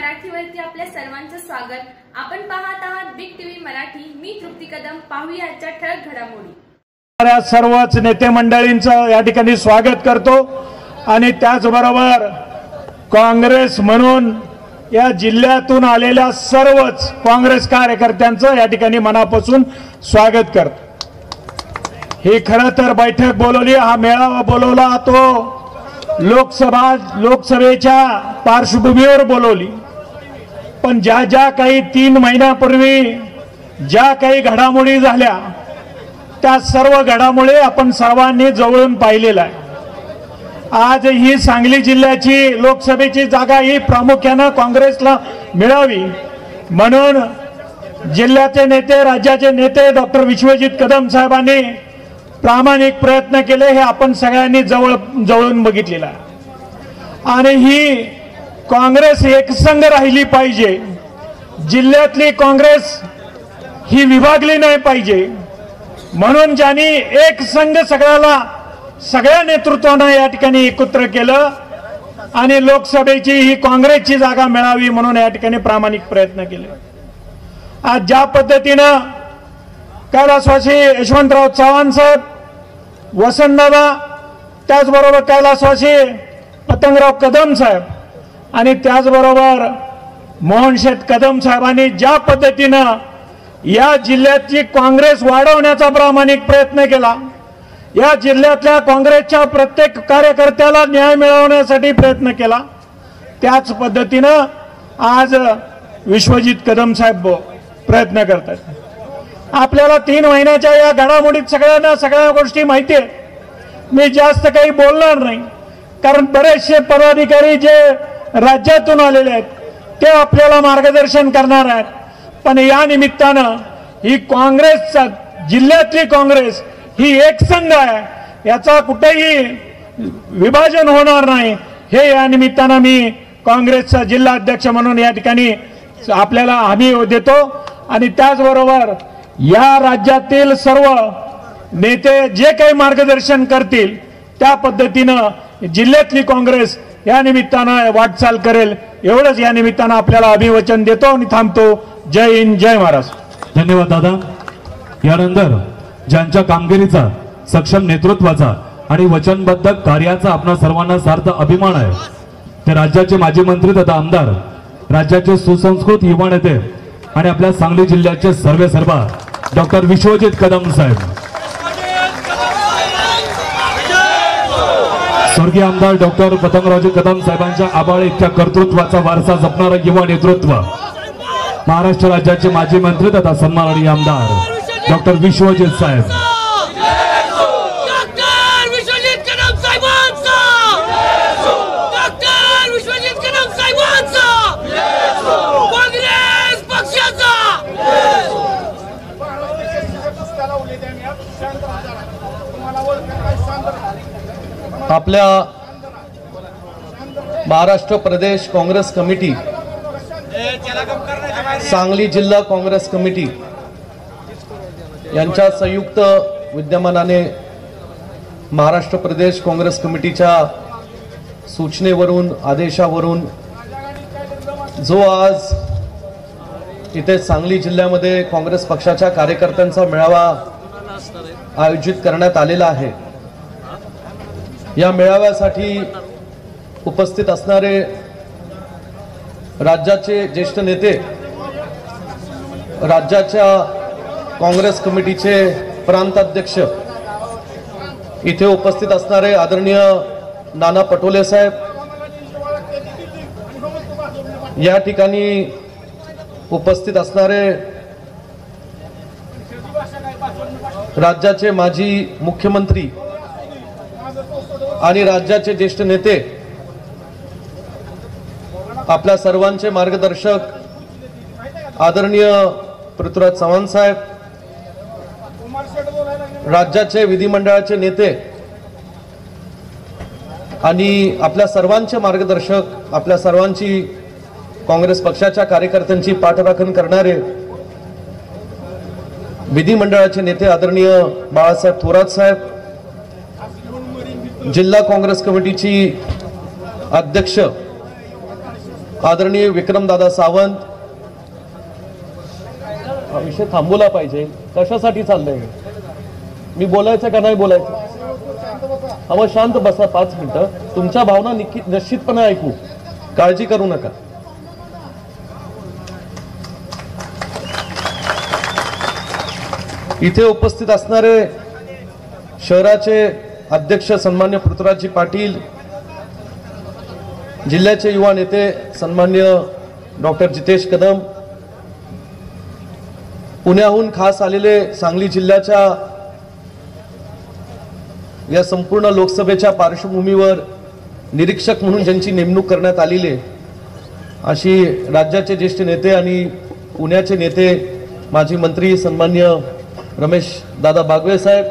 मराठीवरती आपल्या सर्वांचं स्वागत। आपण पाहत आहात बिग टीव्ही मराठी। मी तृप्ती कदम। पाहूया आजच्या ठळक घडामोडी। सर्वच नेते मंडळींचं या ठिकाणी स्वागत करतो आणि त्याचबरोबर काँग्रेस म्हणून या जिल्ह्यातून आलेल्या सर्वच काँग्रेस कार्यकर्त्यांचं या ठिकाणी मनापासून स्वागत करतो। ही खरं तर बैठक बोलवली, हा मेळावा बोलवला तो लोकसभेच्या पार्श्वभूमीवर बोलवली, पण ज्या काही 3 महिन्यापूर्वी ज्या काही घडामोडी झाल्या त्या सर्व घडामोडी आपण सर्वांनी जवळून पाहिलेला आहे। आज ही सांगली जिल्ह्याची लोकसभेची जागा ही प्रामुख्याने काँग्रेसला मिळावी म्हणून जिल्ह्याचे नेते, राज्याचे नेते डॉक्टर विश्वजित कदम साहेबांनी प्रामाणिक प्रयत्न केले, हे आपण सगळ्यांनी जवळून बघितलेलं आहे। आणि ही काँग्रेस एकसंघ राहिली पाहिजे, जिल्ह्यातली काँग्रेस ही विभागली नाही पाहिजे म्हणून ज्यांनी एक संघ सगळ्या नेतृत्वाने या ठिकाणी एकत्र केलं आणि लोकसभेची ही काँग्रेसची जागा मिळावी म्हणून या ठिकाणी प्रामाणिक प्रयत्न केले। आज ज्या पद्धतीने कैलासवासी यशवंतराव चव्हाण साहेब, वसंतदादा, त्याचबरोबर कैलासवासी पतंगराव कदम साहेब आणि त्याचबरोबर मोहनशेठ कदम साहेबांनी ज्या पद्धतीने या जिल्ह्याची काँग्रेस वाढवण्याचा प्रामाणिक प्रयत्न केला, या जिल्ह्यातल्या काँग्रेसच्या प्रत्येक कार्यकर्त्याला न्याय मिळवण्यासाठी प्रयत्न केला, त्याच पद्धतीने आज विश्वजित कदम साहेब प्रयत्न करतात। आपल्याला 3 महिन्याच्या या घडामोडीत सगळ्यांना सगळ्या गोष्टी माहिती आहेत। मी जास्त काही बोलणार नाही कारण बरेचसे पदाधिकारी जे राज्यातून आलेले आहेत ते आपल्याला मार्गदर्शन करणार आहेत, पण या निमित्तानं ही काँग्रेसचा जिल्ह्यातली काँग्रेस ही एकसंघ आहे, याचा कुठेही विभाजन होणार नाही हे या निमित्तानं मी काँग्रेसचा जिल्हा अध्यक्ष म्हणून या ठिकाणी आपल्याला हमी देतो। आणि त्याचबरोबर या राज्यातील सर्व नेते जे काही मार्गदर्शन करतील त्या पद्धतीनं जिल्ह्यातली काँग्रेस या निमित्तानं वाटचाल करेल, एवढंच या निमित्तानं आपल्याला अभिवचन देतो आणि थांबतो। जय हिंद, जय महाराष्ट्र। धन्यवाद दादा। यानंतर ज्यांच्या कामगिरीचा, सक्षम नेतृत्वाचा आणि वचनबद्ध कार्याचा आपणा सर्वांना सार्थ अभिमान आहे ते राज्याचे माजी मंत्री तथा आमदार, राज्याचे सुसंस्कृत युवा नेते आणि आपल्या सांगली जिल्ह्याचे सर्वेसर्वा डॉक्टर विश्वजित कदम साहेब, स्वर्गीय आमदार डॉक्टर पतंगरावजी कदम साहेबांच्या आबाळ इतक्या कर्तृत्वाचा वारसा जपणारा युवा नेतृत्व, महाराष्ट्र राज्याचे माजी मंत्री तथा सन्माननीय आमदार डॉक्टर विश्वजित साहेब, आपल्या महाराष्ट्र प्रदेश काँग्रेस कमिटी, सांगली जिल्हा काँग्रेस कमिटी यांच्या संयुक्त विद्यमानाने महाराष्ट्र प्रदेश काँग्रेस कमिटीच्या सूचनेवरून, आदेशावरून जो आज इथे सांगली जिल्ह्यामध्ये काँग्रेस पक्षाच्या कार्यकर्त्यांचा मेळावा आयोजित करण्यात आलेला आहे, या मेळाव्यासाठी उपस्थित असणारे राज्याचे ज्येष्ठ नेते, राज्याच्या काँग्रेस कमिटीचे प्रांत अध्यक्ष, इथे उपस्थित असणारे आदरणीय नाना पटोले साहेब, या ठिकाणी उपस्थित असणारे राज्याचे माजी मुख्यमंत्री आणि राज्याचे ज्येष्ठ नेते, आपल्या सर्वांचे मार्गदर्शक आदरणीय पृथ्वीराज चव्हाण साहेब, राज्याचे विधिमंडळाचे नेते आणि आपल्या सर्वांचे मार्गदर्शक, आपल्या सर्वांची काँग्रेस पक्षाच्या कार्यकर्त्यांची पाठराखण करणारे विधिमंडळाचे नेते आदरणीय बाळासाहेब थोरात साहेब, जिल्हा काँग्रेस कमिटीची अध्यक्ष आदरणीय विक्रमदादा सावंत, हा विषय थांबवला पाहिजे. कशासाठी चाललंय? मी बोलायचं का नाही बोलायचं? मग शांत बसा 5 मिनिटं. तुमच्या भावना निश्चितपणे ऐकू, काळजी करू नका. इथे उपस्थित असणारे शहराचे अध्यक्ष सन्मान्य पृथ्वीराजजी पाटील, जिल्ह्याचे युवा नेते सन्मान्य डॉक्टर जितेश कदम, पुण्याहून खास आलेले सांगली जिल्ह्याच्या या संपूर्ण लोकसभेच्या पार्श्वभूमीवर निरीक्षक म्हणून ज्यांची नेमणूक करण्यात आलेली अशी राज्याचे ज्येष्ठ नेते आणि पुण्याचे नेते माजी मंत्री सन्मान्य रमेश दादा बागवे साहेब,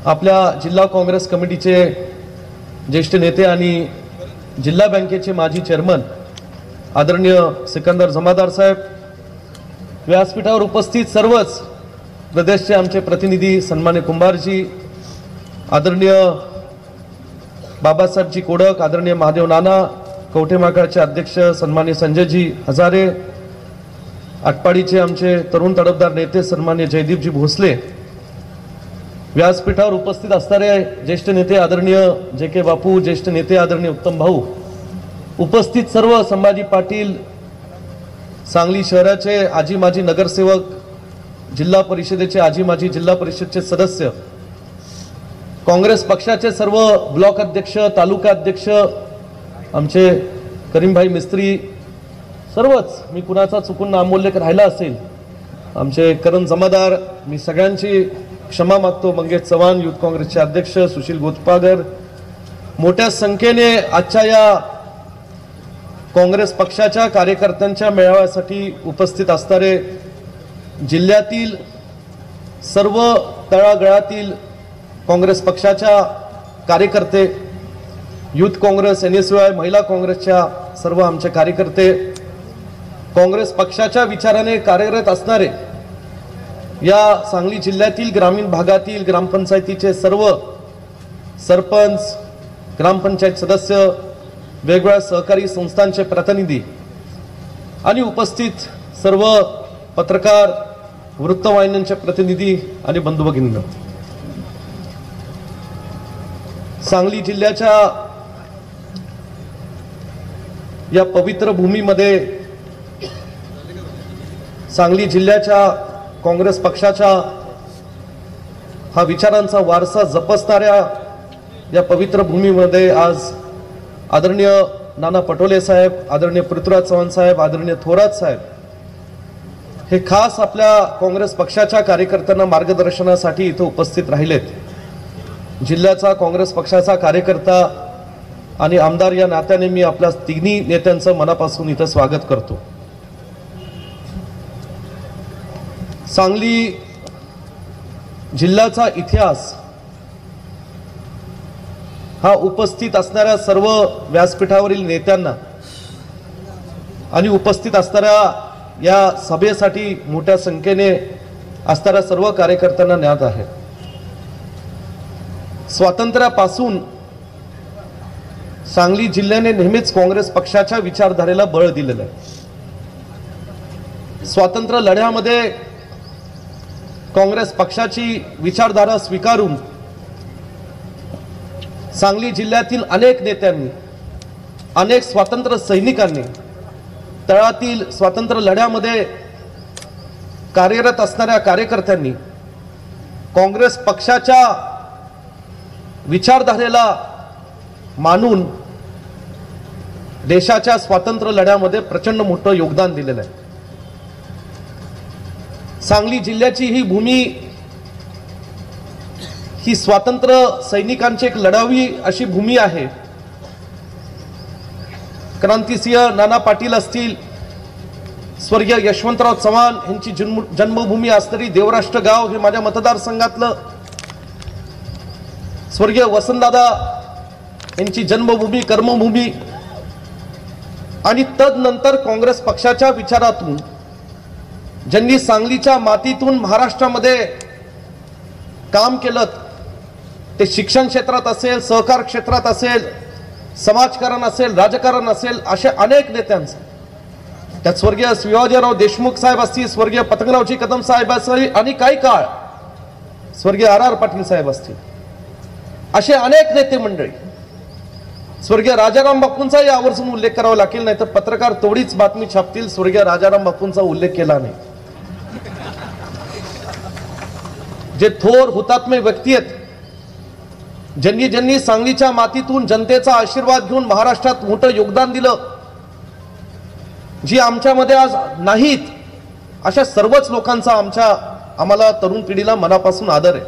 आपल्या जिल्हा काँग्रेस कमिटीचे ज्येष्ठ नेते आणि जिल्हा बँकेचे माजी चेअरमन आदरणीय सिकंदर जमादार साहेब, व्यासपीठावर उपस्थित सर्वच प्रदेशचे आमचे प्रतिनिधी सन्मान्य कुंभारजी, आदरणीय बाबासाहेबजी कोडक, आदरणीय महादेव नाना, कवठेमाकाळचे अध्यक्ष सन्मान्य संजयजी हजारे, आटपाडीचे आमचे तरुण तडफदार नेते सन्मान्य जयदीपजी भोसले, व्यासपीठावर उपस्थित असणारे ज्येष्ठ नेते आदरणीय जे के बापू, ज्येष्ठ नेते आदरणीय उत्तम भाऊ, उपस्थित सर्व संभाजी पाटील, सांगली शहराचे आजी माजी नगरसेवक, जिल्हा परिषदेचे आजी माजी जिल्हा परिषदचे सदस्य, काँग्रेस पक्षाचे सर्व ब्लॉक अध्यक्ष, तालुका अध्यक्ष, आमचे करीमभाई मिस्त्री, सर्वच, मी कुणाचा चुकून नामोल्लेख राहिला असेल, आमचे करण जमादार, मी सगळ्यांची क्षमा मागतो. मंगेश चव्हाण, युथ काँग्रेसचे अध्यक्ष सुशील गोतपागर, मोठ्या संख्येने आजच्या या काँग्रेस पक्षाच्या कार्यकर्त्यांच्या मेळाव्यासाठी उपस्थित असणारे जिल्ह्यातील सर्व तळागाळातील काँग्रेस पक्षाच्या कार्यकर्ते, युथ काँग्रेस, NSY, महिला काँग्रेसच्या सर्व आमचे कार्यकर्ते, काँग्रेस पक्षाच्या विचाराने कार्यरत असणारे या सांगली जिल्ह्यातील ग्रामीण भागातील ग्रामपंचायतीचे सर्व सरपंच, ग्रामपंचायत सदस्य, वेगवेगळ्या सहकारी संस्थांचे प्रतिनिधी आणि उपस्थित सर्व पत्रकार, वृत्तवाहिन्यांचे प्रतिनिधी आणि बंधू भगिनींनो, सांगली जिल्ह्याच्या या पवित्र भूमीमध्ये सांगली जिल्ह्याच्या काँग्रेस पक्षाच्या हा विचारांचा वारसा जपसणाऱ्या या पवित्र भूमीमध्ये आज आदरणीय नाना पटोले साहेब, आदरणीय पृथ्वीराज चव्हाण साहेब, आदरणीय थोरात साहेब हे खास आपल्या काँग्रेस पक्षाच्या कार्यकर्त्यांना मार्गदर्शनासाठी इथे उपस्थित राहिलेत. जिल्ह्याचा काँग्रेस पक्षाचा कार्यकर्ता आणि आमदार या नात्याने मी आपल्या तिन्ही नेत्यांचं मनापासून इथं स्वागत करतो. सांगली जिल्ह्याचा इतिहास हा उपस्थित असणाऱ्या सर्व व्यासपीठावरील नेत्यांना आणि उपस्थित असणाऱ्या या सभेसाठी मोठ्या संख्येने असणाऱ्या सर्व कार्यकर्त्यांना ज्ञात आहे. स्वातंत्र्यापासून सांगली जिल्ह्याने नेहमीच काँग्रेस पक्षाच्या विचारधारेला बळ दिलेलं आहे. स्वातंत्र्य लढ्यामध्ये काँग्रेस पक्षाची विचारधारा स्वीकारून सांगली जिल्ह्यातील अनेक नेत्यांनी, अनेक स्वातंत्र्य सैनिकांनी, तळातील स्वातंत्र्य लढ्यामध्ये कार्यरत असणाऱ्या कार्यकर्त्यांनी काँग्रेस पक्षाच्या विचारधारेला मानून देशाच्या स्वातंत्र्य लढ्यामध्ये प्रचंड मोठं योगदान दिलेलं आहे. सांगली जिल्ह्याची ही भूमी ही स्वातंत्र्य सैनिकांची एक लढावी अशी भूमी आहे. क्रांतिसिंह नाना पाटील असतील, स्वर्गीय यशवंतराव चव्हाण यांची जन्मभूमी असणारी देवराष्ट्र गाव हे माझ्या मतदारसंघातलं, स्वर्गीय वसंतदादा यांची जन्मभूमी, कर्मभूमी, आणि तदनंतर काँग्रेस पक्षाच्या विचारातून ज्यांनी सांगलीच्या मातीतून महाराष्ट्रामध्ये काम केलं, ते शिक्षण क्षेत्रात असेल, सहकार क्षेत्रात असेल, समाजकारण असेल, राजकारण असेल, अशा अनेक नेत्यांचा, त्यात स्वर्गीय शिवाजीराव देशमुख साहेब असतील, स्वर्गीय पतंगरावजी कदम साहेब असतील आणि काही काळ स्वर्गीय R.R. पाटील साहेब असतील, असे अनेक नेते मंडळी, स्वर्गीय राजाराम बापूंचाही आवर्जून उल्लेख करावा लागेल, नाही तर पत्रकार तोडीच बातमी छापतील स्वर्गीय राजाराम बापूंचा उल्लेख केला नाही. जे थोर हुतात्मे व्यक्ती आहेत, ज्यांनी सांगलीच्या मातीतून जनतेचा आशीर्वाद घेऊन महाराष्ट्रात मोठं योगदान दिलं, जी आमच्यामध्ये आज नाहीत, अशा सर्वच लोकांचा आम्हाला तरुण पिढीला मनापासून आदर आहे.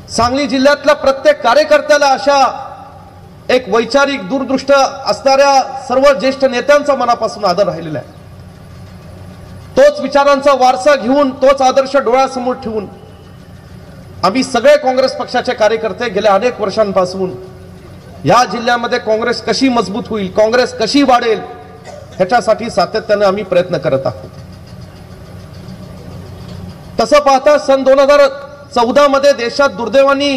सांगली जिल्ह्यातल्या प्रत्येक कार्यकर्त्याला अशा एक वैचारिक दूरदृष्ट असणाऱ्या सर्व ज्येष्ठ नेत्यांचा मनापासून आदर राहिलेला आहे. तोच विचारांचा वारसा घेऊन, तोच आदर्श डोळ्यासमोर ठेवून आम्ही सगळे काँग्रेस पक्षाचे कार्यकर्ते गेल्या अनेक वर्षांपासून या जिल्ह्यामध्ये काँग्रेस कशी मजबूत होईल, काँग्रेस कशी वाढेल, ह्याच्यासाठी सातत्याने आम्ही प्रयत्न करत आहोत. तसं पाहता सन 2014 मध्ये देशात दुर्दैवाने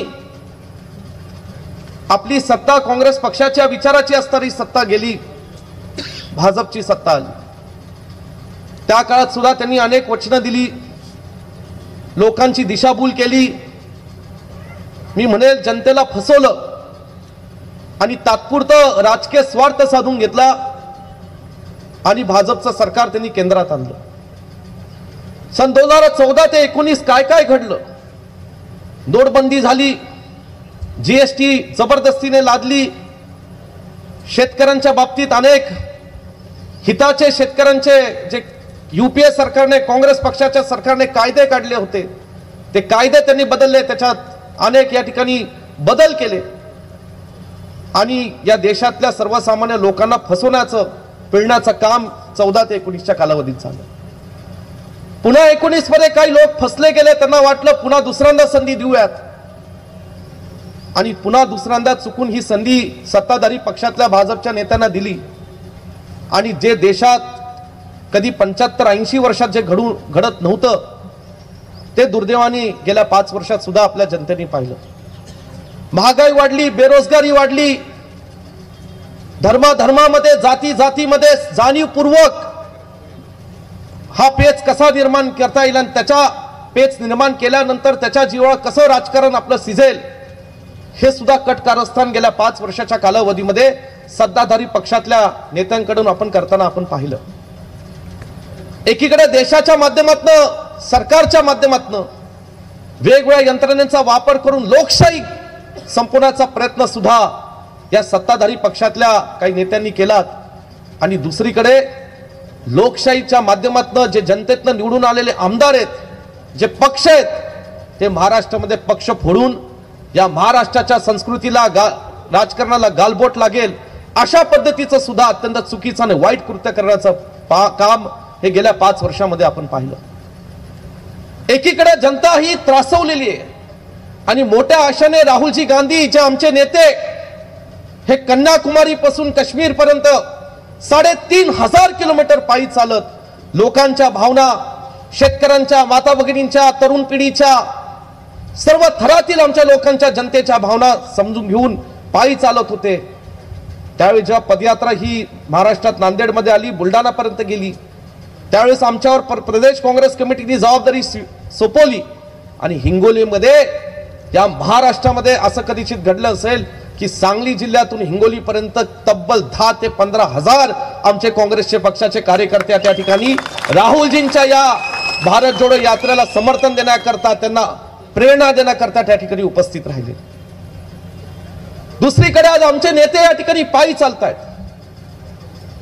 आपली सत्ता काँग्रेस पक्षाच्या विचाराची असणारी सत्ता गेली, भाजपची सत्ता आली. त्या काळात सुद्धा त्यांनी अनेक वचनं दिली, लोकांची दिशाभूल केली, मी म्हणेल जनतेला फसवलं आणि तात्पुरतं राजकीय स्वार्थ साधून घेतला आणि भाजपचं सरकार त्यांनी केंद्रात आणलं. सन 2014 ते 19 काय काय घडलं? नोटबंदी झाली, GST जबरदस्तीने लादली, शेतकऱ्यांच्या बाबतीत अनेक हिताचे शेतकऱ्यांचे जे UPA सरकारने, काँग्रेस पक्षाच्या सरकारने कायदे काढले होते, ते कायदे त्यांनी बदलले, त्याच्यात अनेक या ठिकाणी बदल केले आणि या देशातल्या सर्वसामान्य लोकांना फसवण्याचं, पिळण्याचं काम 14 ते 19च्या कालावधीत झालं. पुन्हा 19 मध्ये काही लोक फसले गेले, त्यांना वाटलं पुन्हा दुसऱ्यांदा संधी देऊयात आणि पुन्हा दुसऱ्यांदा चुकून ही संधी सत्ताधारी पक्षातल्या भाजपच्या नेत्यांना दिली आणि जे देशात कधी 75-80 वर्षात जे घडत नव्हतं ते दुर्दैवाने गेल्या 5 वर्षात सुद्धा आपल्या जनतेने पाहिलं. महागाई वाढली, बेरोजगारी वाढली, धर्मामध्ये, जातीमध्ये जाणीवपूर्वक हा पेच कसा निर्माण करता येईल आणि त्याच्या पेच निर्माण केल्यानंतर त्याच्या जीवावर कसं राजकारण आपलं सिजेल, हे सुद्धा कट कारस्थान गेल्या 5 वर्षाच्या कालावधीमध्ये सत्ताधारी पक्षातल्या नेत्यांकडून आपण करताना आपण पाहिलं. एकीकडे देशाच्या माध्यमातून, सरकारच्या माध्यमातून वेगवेगळ्या यंत्रणेचा वापर करून लोकशाही संपवण्याचा प्रयत्न सुद्धा या सत्ताधारी पक्षातल्या काही नेत्यांनी केला आणि दुसरीकडे लोकशाहीच्या माध्यमातून जे जनतेतनं निवडून आलेले आमदार आहेत, जे पक्ष आहेत, ते महाराष्ट्रामध्ये पक्ष फोडून या महाराष्ट्राच्या संस्कृतीला, राजकारणाला गालबोट लागेल अशा पद्धतीचं सुद्धा अत्यंत चुकीचं आणि वाईट कृत्य करण्याचं काम हे गेल्या 5 वर्षामध्ये आपण पाहिलं. एकीकडे जनता ही त्रासवलेली आहे आणि मोठ्या आशेने राहुलजी गांधी, जे आमचे नेते, हे कन्याकुमारी पासून काश्मीर पर्यंत 3,500 किलोमीटर पायी चालत लोकांच्या भावना, शेतकऱ्यांच्या, माता भगिनींच्या, तरुण पिढीच्या, सर्व थरातील आमच्या लोकांच्या, जनतेच्या भावना समजून घेऊन पायी चालत होते. त्यावेळी जेव्हा पदयात्रा ही महाराष्ट्रात नांदेडमध्ये आली, बुलढाणापर्यंत गेली, त्यावेळेस आमच्यावर प्रदेश काँग्रेस कमिटीने जबाबदारी सोपवली आणि हिंगोलीमध्ये, या महाराष्ट्रामध्ये असं कधीचित घडलं असेल की सांगली जिल्ह्यातून हिंगोलीपर्यंत तब्बल 10 ते 15,000 आमचे काँग्रेसचे पक्षाचे कार्यकर्ते त्या ठिकाणी राहुलजींच्या या भारत जोडो यात्रेला समर्थन देण्याकरता, त्यांना प्रेरणा देण्याकरता त्या ठिकाणी उपस्थित राहिले. दुसरीकडे आज आमचे नेते या ठिकाणी पायी चालतायत,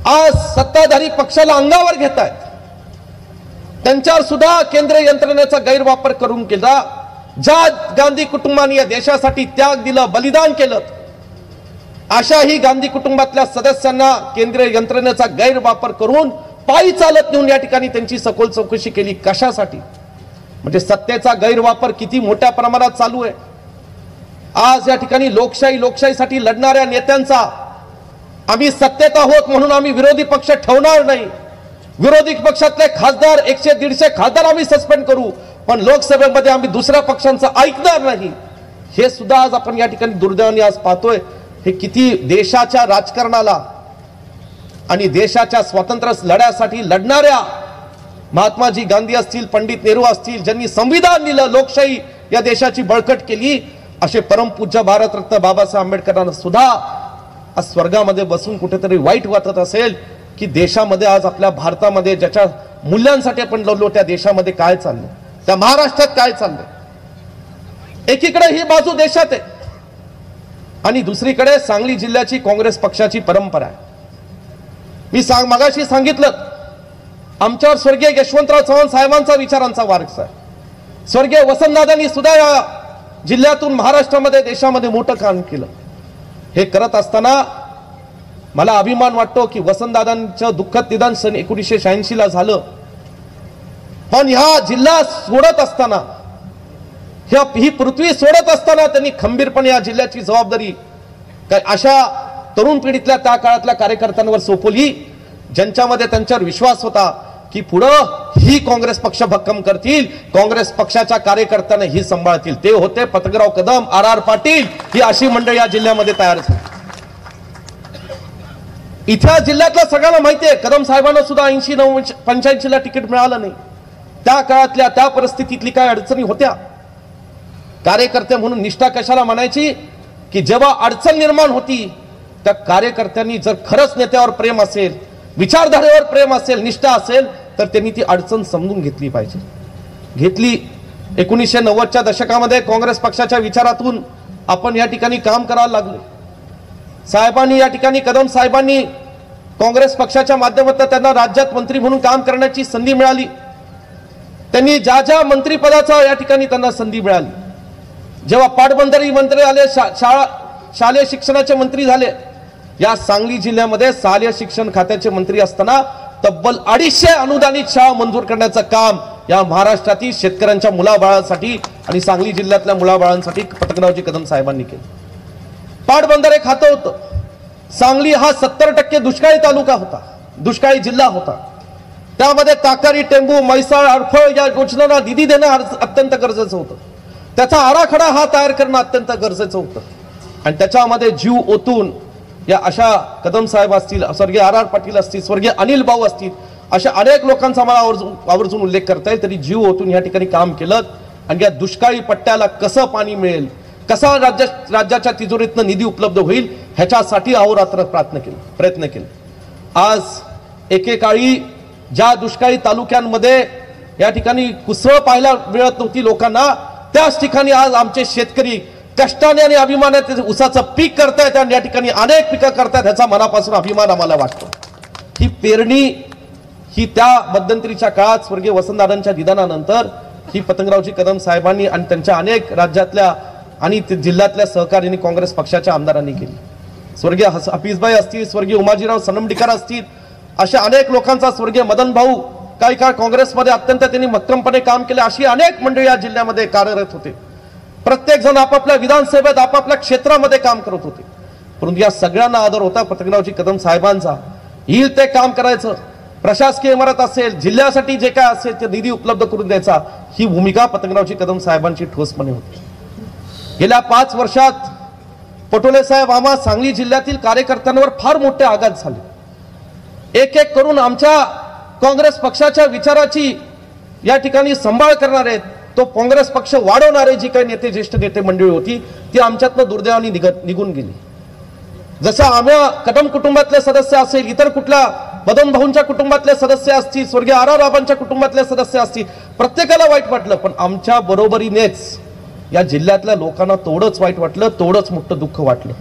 आज सत्ताधारी पक्षाला अंगावर घेत आहेत, त्यांच्यावर सुद्धा केंद्रीय यंत्रणेचा गैरवापर करून केला. ज्या गांधी कुटुंबाने या देशासाठी त्याग दिला, बलिदान केलं, अशाही गांधी कुटुंबातल्या सदस्यांना केंद्रीय यंत्रणेचा गैरवापर करून पायी चालत नेऊन या ठिकाणी त्यांची सखोल चौकशी केली. कशासाठी? म्हणजे सत्तेचा गैरवापर किती मोठ्या प्रमाणात चालू आहे. आज या ठिकाणी लोकशाहीसाठी लढणाऱ्या नेत्यांचा, आम्ही सत्तेत आहोत म्हणून आम्ही विरोधी पक्ष ठेवणार नाही, विरोधी पक्षातले खासदार 100-150 खासदार आम्ही सस्पेंड करू, पण लोकसभेमध्ये आम्ही दुसऱ्या पक्षांचं ऐकणार नाही, हे सुद्धा आज आपण या ठिकाणी दुर्दैवाने आज पाहतोय. हे किती देशाच्या राजकारणाला आणि देशाच्या स्वातंत्र्य लढ्यासाठी लढणाऱ्या महात्माजी गांधी असतील, पंडित नेहरू असतील, ज्यांनी संविधान लिहिलं, लोकशाही या देशाची बळकट केली, असे परमपूज्य भारतरत्न बाबासाहेब आंबेडकरांना सुद्धा आज स्वर्गामध्ये बसून कुठेतरी वाईट वाटत असेल की देशामध्ये आज आपल्या भारतामध्ये ज्याच्या मूल्यांसाठी आपण लढलो त्या देशामध्ये काय चाललंय, त्या महाराष्ट्रात काय चाललंय. एकीकडे ही बाजू देशात आहे आणि दुसरीकडे सांगली जिल्ह्याची काँग्रेस पक्षाची परंपरा आहे. मी मगाशी सांगितलं, आमच्यावर स्वर्गीय यशवंतराव चव्हाण साहेबांचा विचारांचा वारसा आहे. स्वर्गीय वसंतदादांनी सुद्धा या जिल्ह्यातून महाराष्ट्रामध्ये देशामध्ये मोठं काम केलं. हे करत असताना मला अभिमान वाटतो की वसंतदादांचं दुःखद निधन सन 1986 ला झालं, पण ह्या जिल्हा सोडत असताना, ही पृथ्वी सोडत असताना त्यांनी खंबीरपणे या जिल्ह्याची जबाबदारी अशा तरुण पिढीतल्या त्या काळातल्या कार्यकर्त्यांवर सोपवली, ज्यांच्यामध्ये त्यांच्यावर विश्वास होता की पुढं ही काँग्रेस पक्ष भक्कम करतील, काँग्रेस पक्षाच्या कार्यकर्त्यांना ही सांभाळतील. ते होते पतंगराव कदम, RR पाटील, ही अशी मंडळी या जिल्ह्यामध्ये तयार झाली. इथल्या जिल्ह्यातल्या सगळ्यांना माहितीये, कदम साहेबांना सुद्धा 80-85 ला तिकीट मिळालं नाही. त्या काळातल्या त्या परिस्थितीतली काय अडचणी होत्या. कार्यकर्ते म्हणून निष्ठा कशाला म्हणायची की जेव्हा अडचण निर्माण होती त्या कार्यकर्त्यांनी जर खरंच नेत्यावर प्रेम असेल, विचारधारेवर प्रेम असेल, निष्ठा असेल, तर त्यांनी ती अडचण समजून घेतली पाहिजे. घेतली. 1990च्या दशकामध्ये काँग्रेस पक्षाच्या विचारातून आपण या ठिकाणी काम करायला लागलो. साहेबांनी या ठिकाणी, कदम साहेबांनी काँग्रेस पक्षाच्या माध्यमातून त्यांना राज्यात मंत्री म्हणून काम करण्याची संधी मिळाली. त्यांनी ज्या ज्या मंत्रिपदाचा या ठिकाणी त्यांना संधी मिळाली. जेव्हा पाटबंधारे मंत्री आले, शालेय शिक्षणाचे मंत्री झाले, या सांगली जिल्ह्यामध्ये शालेय शिक्षण खात्याचे मंत्री असताना तब्बल 250 अनुदानित शाळा मंजूर करण्याचं काम या महाराष्ट्रातील शेतकऱ्यांच्या मुलाबाळांसाठी आणि सांगली जिल्ह्यातल्या मुलाबाळांसाठी पतंगरावजी कदम साहेबांनी केलं. पाटबंधारे खातं होतं. सांगली हा 70% दुष्काळी तालुका होता, दुष्काळी जिल्हा होता. त्यामध्ये ताकारी, टेंबू, म्हैसाळ, अडफळ या योजनांना निधी देणं अत्यंत गरजेचं होतं. त्याचा आराखडा हा तयार करणं अत्यंत गरजेचं होतं आणि त्याच्यामध्ये जीव ओतून या अशा कदम साहेब असतील, स्वर्गीय RR पाटील असतील, स्वर्गीय अनिल भाऊ असतील, अशा अनेक लोकांचा मला आवर्जून उल्लेख करता येईल. तरी जीव ओतून या ठिकाणी काम केलं आणि या दुष्काळी पट्ट्याला कसं पाणी मिळेल, कसा राज्याच्या तिजोरीतनं निधी उपलब्ध होईल, ह्याच्यासाठी अहोरात्र प्रयत्न केले. आज एकेकाळी ज्या दुष्काळी तालुक्यांमध्ये या ठिकाणी कुसळ पाहायला मिळत नव्हती लोकांना, त्याच ठिकाणी आज आमचे शेतकरी कष्टाने आणि अभिमानाने ऊसाचं पीक करतायत आणि या ठिकाणी अनेक पिकं करतायत. ह्याचा मनापासून अभिमान आम्हाला वाटतो. ही पेरणी ही त्या मध्यंतरीच्या काळात स्वर्गीय वसंतदादांच्या निधनानंतर ही पतंगरावजी कदम साहेबांनी आणि त्यांच्या अनेक राज्यातल्या आणि जिल्ह्यातल्या सहकार्यांनी काँग्रेस पक्षाच्या आमदारांनी केली. स्वर्गीय हफीजभाई असतील, स्वर्गीय उमाजीराव सनमडीकर असतील, अशा अनेक लोकांचा, स्वर्गीय मदन भाऊ काही काळ काँग्रेसमध्ये अत्यंत त्यांनी मक्कमपणे काम केले. अशी अनेक मंडळी या जिल्ह्यामध्ये कार्यरत होते. प्रत्येक जण आपापल्या विधानसभेत आपापल्या क्षेत्रामध्ये काम करत होते. परंतु या सगळ्यांना आदर होता पतंगरावजी कदम साहेबांचा. येईल ते काम करायचं, प्रशासकीय इमारत असेल, जिल्ह्यासाठी जे काय असेल ते निधी उपलब्ध करून द्यायचा, ही भूमिका पतंगरावजी कदम साहेबांची ठोसपणे होती. गेल्या 5 वर्षात पटोले साहेब आम्हा सांगली जिल्ह्यातील कार्यकर्त्यांवर फार मोठे आघात झाले. एक एक करून आमच्या काँग्रेस पक्षाच्या विचाराची या ठिकाणी सांभाळ करणारे, तो काँग्रेस पक्ष वाढवणारे जी काही नेते, ज्येष्ठ नेते मंडळी होती, ती आमच्यातनं दुर्दैवाने निघून गेली. जसं आम्हा कदम कुटुंबातले सदस्य असेल, इतर कुठल्या मदन भाऊंच्या कुटुंबातले सदस्य असतील, स्वर्गीय RR बाबांच्या कुटुंबातले सदस्य असतील, प्रत्येकाला वाईट वाटलं. पण आमच्या बरोबरीनेच या जिल्ह्यातल्या लोकांना तेवढंच वाईट वाटलं, तेवढंच मोठं दुःख वाटलं.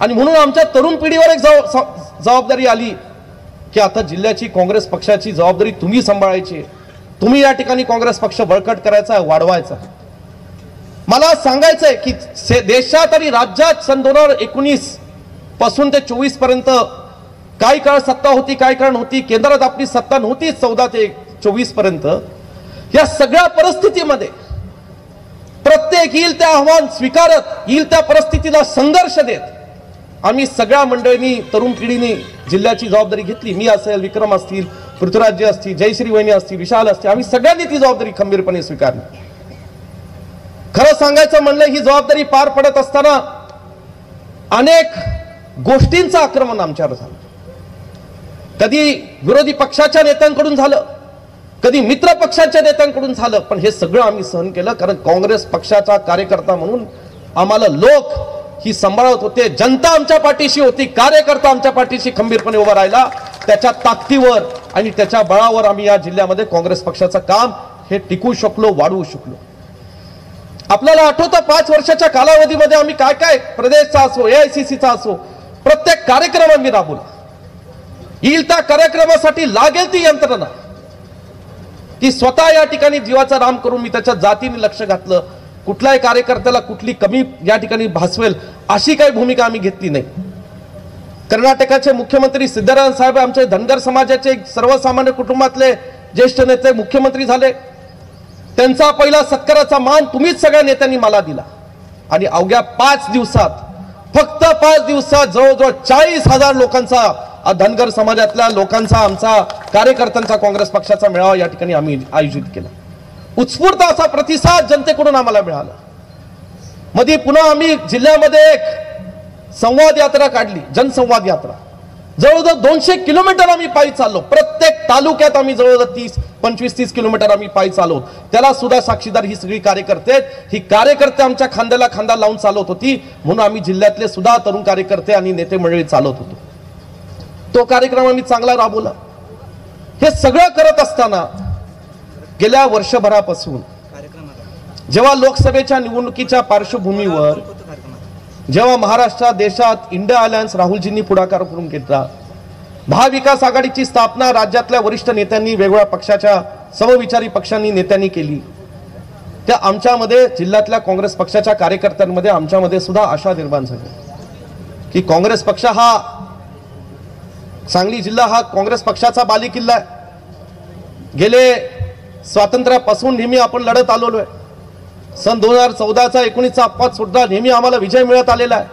आणि म्हणून आमच्या तरुण पिढीवर एक जबाबदारी आली की आता जिल्ह्याची काँग्रेस पक्षाची जबाबदारी तुम्ही सांभाळायची. तुम्ही या ठिकाणी काँग्रेस पक्ष बळकट करायचा, वाढवायचा. मला सांगायचंय की देशात आणि राज्यात सन 2019 पासून ते 24 पर्यंत काही काळ सत्ता होती, काही काळ नव्हती. केंद्रात आपली सत्ता नव्हती 14 ते 24 पर्यंत. या सगळ्या परिस्थितीमध्ये प्रत्येक येईल त्या आव्हान स्वीकारत, येईल त्या परिस्थितीला संघर्ष देत आम्ही सगळ्या मंडळींनी, तरुण पिढीने जिल्ह्याची जबाबदारी घेतली. मी असेल, विक्रम असतील, पृथ्वीराज असतील, जयश्री वहिनी असतील, विशाल असतील, आम्ही सगळ्यांनी ती जबाबदारी खंबीरपणे स्वीकारली. खरं सांगायचं म्हणलं, ही जबाबदारी पार पडत असताना अनेक गोष्टींचं आक्रमण आमच्यावर झालं. कधी विरोधी पक्षाच्या नेत्यांकडून झालं, कधी मित्र पक्षाच्या नेत्यांकडून झालं, पण हे सगळं आम्ही सहन केलं. कारण काँग्रेस पक्षाचा कार्यकर्ता म्हणून आम्हाला लोक ही सांभाळत होते. जनता आमच्या पाठीशी होती, कार्यकर्ता आमच्या पाठीशी खंबीरपणे उभा राहिला. त्याच्या ताकदीवर आणि त्याच्या बळावर आम्ही या जिल्ह्यामध्ये काँग्रेस पक्षाचं काम हे टिकवू शकलो, वाढवू शकलो. आपल्याला आठवतं 5 वर्षाच्या कालावधीमध्ये आम्ही काय काय प्रदेशचा असो, AICCचा असो, प्रत्येक कार्यक्रम आम्ही राबवला. येईल त्या कार्यक्रमासाठी लागेल ती यंत्रणा की स्वतः या ठिकाणी जीवाचा राम करून मी त्याच्या जातीने लक्ष घातलं. कुठल्याही कार्यकर्त्याला कुठली कमी या ठिकाणी भासवेल अशी काही भूमिका आम्ही घेतली नाही. कर्नाटकाचे मुख्यमंत्री सिद्धरामय्या साहेब आमचे धनगर समाजाचे सर्वसामान्य कुटुंबातले ज्येष्ठ नेते मुख्यमंत्री झाले. त्यांचा पहिला सत्काराचा मान तुम्हीच सगळ्या नेत्यांनी मला दिला. आणि अवघ्या 5 दिवसात, फक्त 5 दिवसात जवळजवळ 40,000 लोकांचा, धनगर समाजातल्या लोकांचा, आमचा कार्यकर्त्यांचा काँग्रेस पक्षाचा मेळावा या ठिकाणी आम्ही आयोजित केला. उत्स्फूर्त असा प्रतिसाद जनतेकडून आम्हाला मिळाला. मध्ये पुन्हा आम्ही जिल्ह्यामध्ये एक संवाद यात्रा काढली, जनसंवाद यात्रा. जवळजवळ 200 किलोमीटर आम्ही पायी चाललो. प्रत्येक तालुक्यात आम्ही जवळजवळ 25-30 किलोमीटर आम्ही पायी चालवत. त्याला सुद्धा साक्षीदार ही सगळी कार्यकर्ते आहेत. ही कार्यकर्ते आमच्या खांद्याला खांदा लावून चालवत होती. म्हणून आम्ही जिल्ह्यातले सुद्धा तरुण कार्यकर्ते आणि नेते मंडळी चालवत होतो. तो कार्यक्रम आम्ही चांगला राबवला. हे सगळं करत असताना गेल्या वर्षभरापासून जेव्हा लोकसभेच्या निवडणुकीच्या पार्श्वभूमीवर जेव्हा महाराष्ट्रात, देशात इंडिया अलायन्स राहुलजींनी पुढाकार करून घेतला, महाविकास आघाडीची स्थापना राज्यातल्या वरिष्ठ नेत्यांनी, वेगवेगळ्या पक्षाच्या समविचारी पक्षांनी नेत्यांनी केली, त्या आमच्यामध्ये जिल्ह्यातल्या काँग्रेस पक्षाच्या कार्यकर्त्यांमध्ये आमच्यामध्ये सुद्धा आशा निर्माण झाली की काँग्रेस पक्ष हा, सांगली जिल्हा हा काँग्रेस पक्षाचा बालेकिल्ला आहे. गेले स्वातंत्र्यापासून नेहमी आपण लढत आलेलो आहे. सन 2014चा 19चा अपवाद सुद्धा नेहमी आम्हाला विजय मिळत आलेला आहे.